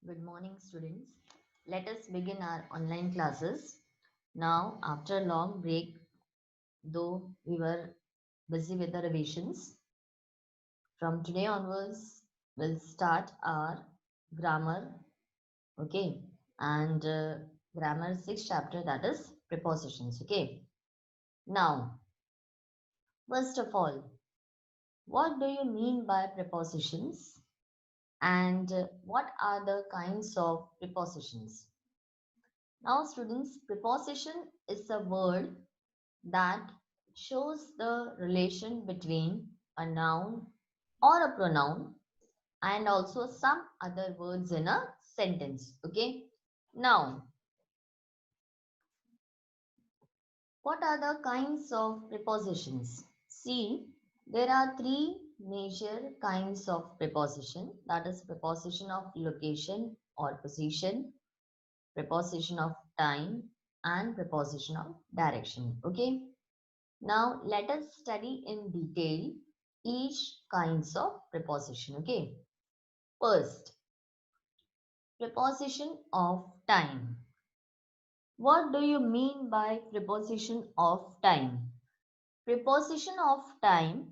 Good morning, students. Let us begin our online classes. Now, after a long break, though we were busy with the revisions, from today onwards, we'll start our grammar, okay? And grammar sixth chapter, that is prepositions, okay? Now, first of all, what do you mean by prepositions? And what are the kinds of prepositions? Now, students, preposition is a word that shows the relation between a noun or a pronoun and also some other words in a sentence. Okay. Now, what are the kinds of prepositions? See, there are three major kinds of preposition. That is preposition of location or position, preposition of time, and preposition of direction. Okay. Now let us study in detail each kinds of preposition. Okay. First, preposition of time. What do you mean by preposition of time? Preposition of time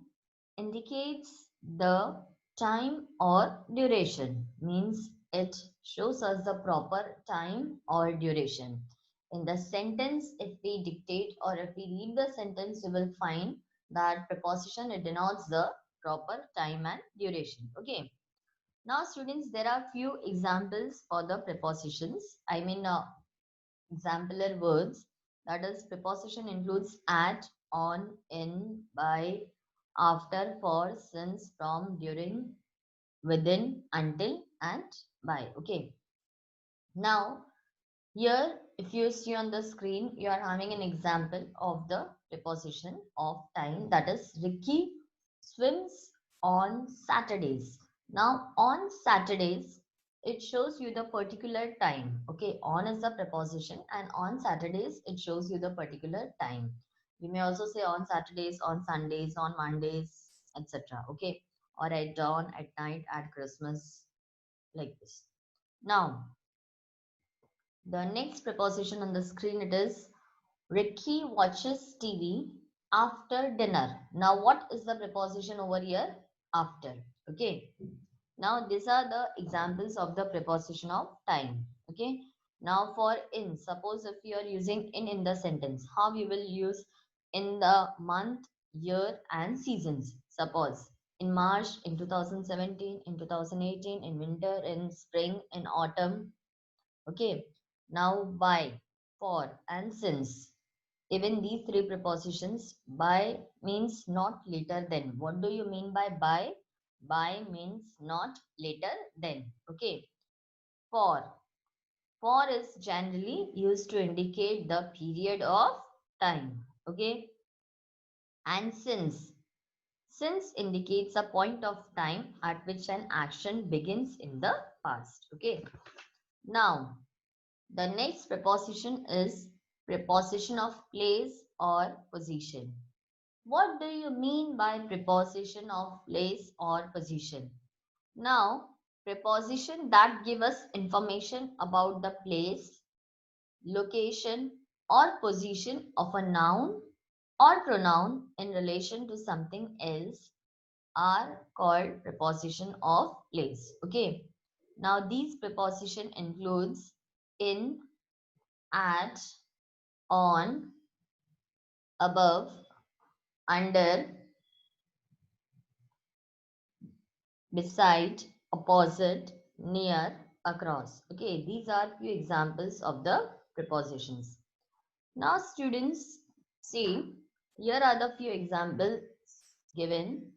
indicates the time or duration, means it shows us the proper time or duration. In the sentence, if we dictate or if we read the sentence, you will find that preposition it denotes the proper time and duration. Okay. Now, students, there are few examples for the prepositions. Exemplar words. That is, preposition includes at, on, in, by, after, for, since, from, during, within, until, and by. Okay. Now, here, if you see on the screen, you are having an example of the preposition of time. That is, Ricky swims on Saturdays. Now, on Saturdays, it shows you the particular time. Okay, on is the preposition, and on Saturdays, it shows you the particular time. You may also say on Saturdays, on Sundays, on Mondays, etc. Okay, or at dawn, at night, at Christmas, like this. Now, the next preposition on the screen it is Ricky watches TV after dinner. Now, what is the preposition over here? After. Okay. Now, these are the examples of the preposition of time. Okay. Now, for in, suppose if you are using in the sentence, how you will use in the month, year, and seasons. Suppose in March, in 2017, in 2018, in winter, in spring, in autumn. Okay. Now, by, for, and since. Even these three prepositions, by means not later than. What do you mean by by? By means not later than. Okay. For. For is generally used to indicate the period of time. Okay. And since. Since indicates a point of time at which an action begins in the past. Okay. Now, the next preposition is preposition of place or position. What do you mean by preposition of place or position? Now, preposition that give us information about the place, location, or position of a noun or pronoun in relation to something else are called preposition of place. Okay. Now, these preposition includes in, at, on, above, under, beside, opposite, near, across. Okay, these are few examples of the prepositions. Now, students, see, here are the few examples given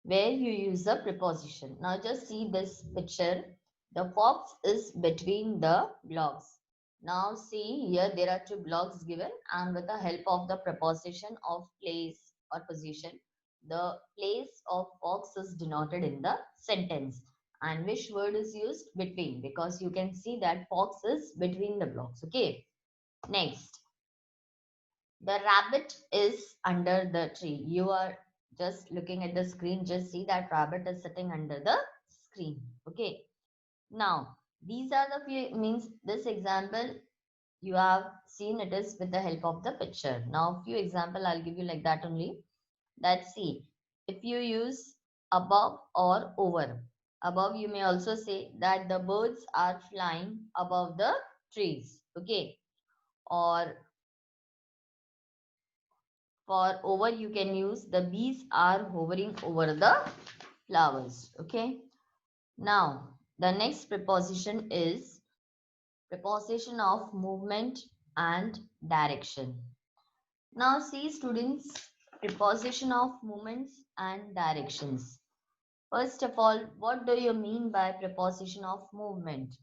where you use the preposition. Now, just see this picture. The fox is between the blocks. Now, see here there are two blocks given, and with the help of the preposition of place or position, the place of fox is denoted in the sentence. And which word is used? Between, because you can see that fox is between the blocks. Okay. Next, the rabbit is under the tree. You are just looking at the screen. Just see that rabbit is sitting under the screen. Okay. Now, These are the few, means this example you have seen it is with the help of the picture. Now few example I'll give you like that only. Let's see. If you use above or over. Above, you may also say that the birds are flying above the trees. Okay. Or for over, you can use the bees are hovering over the flowers. Okay. Now, the next preposition is preposition of movement and direction. Now, see students, preposition of movements and directions. First of all, what do you mean by preposition of movement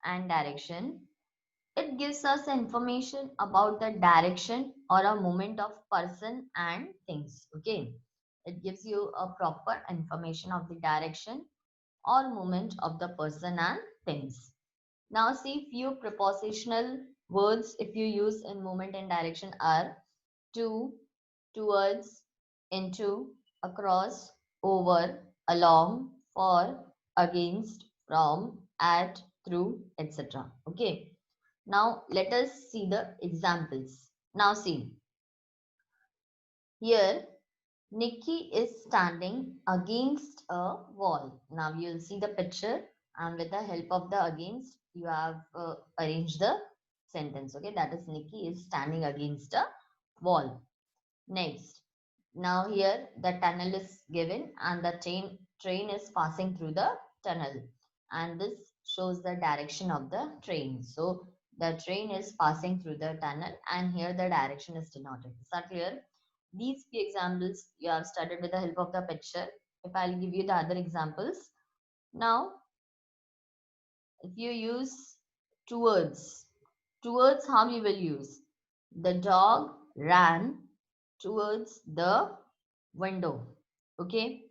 and direction? It gives us information about the direction or a movement of person and things. Okay. It gives you a proper information of the direction or movement of the person and things. Now see few prepositional words if you use in movement and direction are to, towards, into, across, over, along, for, against, from, at, through, etc. Okay. Now let us see the examples. Now see, here Nikki is standing against a wall. Now you'll see the picture and with the help of the against, you have arranged the sentence. Okay, that is Nikki is standing against a wall. Next, now here the tunnel is given and the train is passing through the tunnel, and this shows the direction of the train. So the train is passing through the tunnel and here the direction is denoted. Is that clear? These few examples you have studied with the help of the picture. If I'll give you the other examples. Now, if you use towards, towards how you will use? The dog ran towards the window. Okay.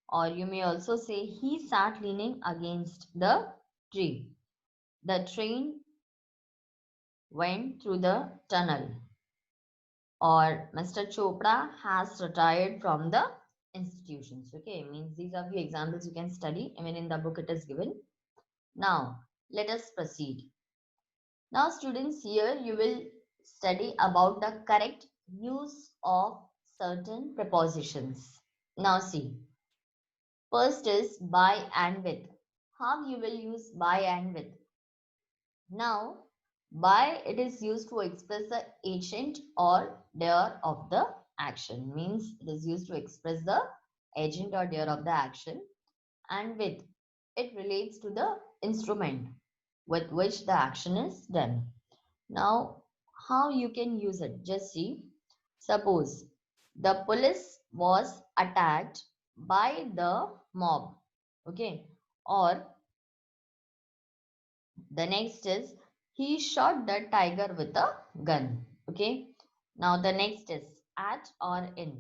Or you may also say he sat leaning against the tree. The train went through the tunnel. Or Mr. Chopra has retired from the institutions. Okay, means these are the examples you can study. Even in the book it is given. Now, let us proceed. Now, students, here you will study about the correct use of certain prepositions. Now, see. First is by and with. How you will use by and with? Now, by it is used to express the agent or doer of the action. Means it is used to express the agent or doer of the action. And with it relates to the instrument with which the action is done. Now, how you can use it? Just see. Suppose the police was attacked by the mob. Okay. Or the next is he shot the tiger with a gun. Okay. Now the next is at or in.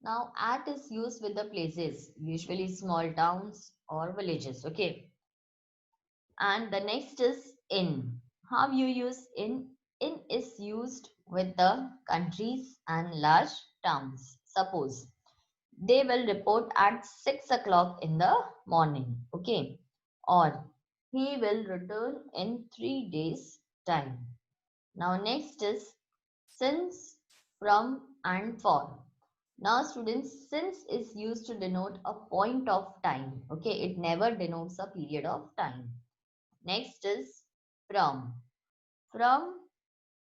Now at is used with the places, usually small towns or villages. Okay. And the next is in. How you use in? In is used with the countries and large towns. Suppose they will report at 6 o'clock in the morning. Okay. Or he will return in 3 days time. Now next is since, from and for. Now students, since is used to denote a point of time. Okay. It never denotes a period of time. Next is from. From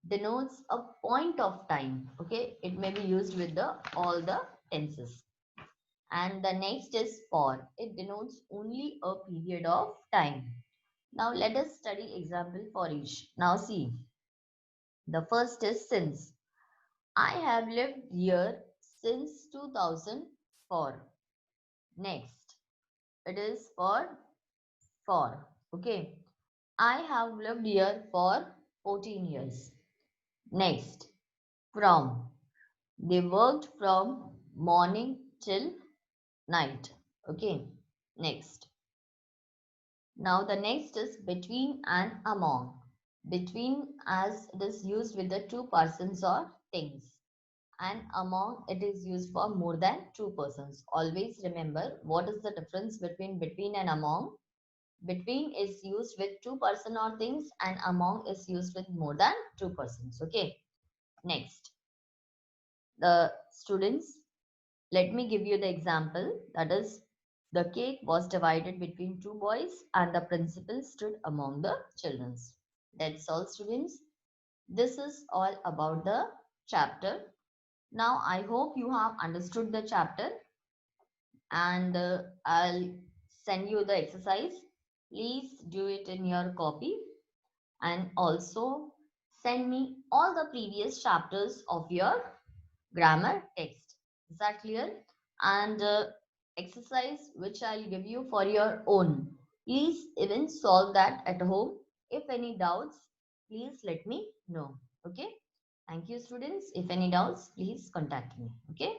denotes a point of time. Okay. It may be used with the all the tenses. And the next is for. It denotes only a period of time. Now let us study example for each. Now see, the first is since. I have lived here since 2004. Next, it is for. Okay. I have lived here for 14 years. Next, from. They worked from morning till night. Okay. Next. Now the next is between and among. Between as it is used with the two persons or things. And among it is used for more than two persons. Always remember what is the difference between and among. Between is used with two person or things, and among is used with more than two persons. Okay. Next, the students, let me give you the example. That is, the cake was divided between two boys and the principal stood among the children. That's all, students. This is all about the chapter. Now, I hope you have understood the chapter, and I'll send you the exercise. Please do it in your copy, and also send me all the previous chapters of your grammar text. Is that clear? And exercise which I'll give you for your own. Please even solve that at home. If any doubts, please let me know. Okay. Thank you, students. If any doubts, please contact me. Okay.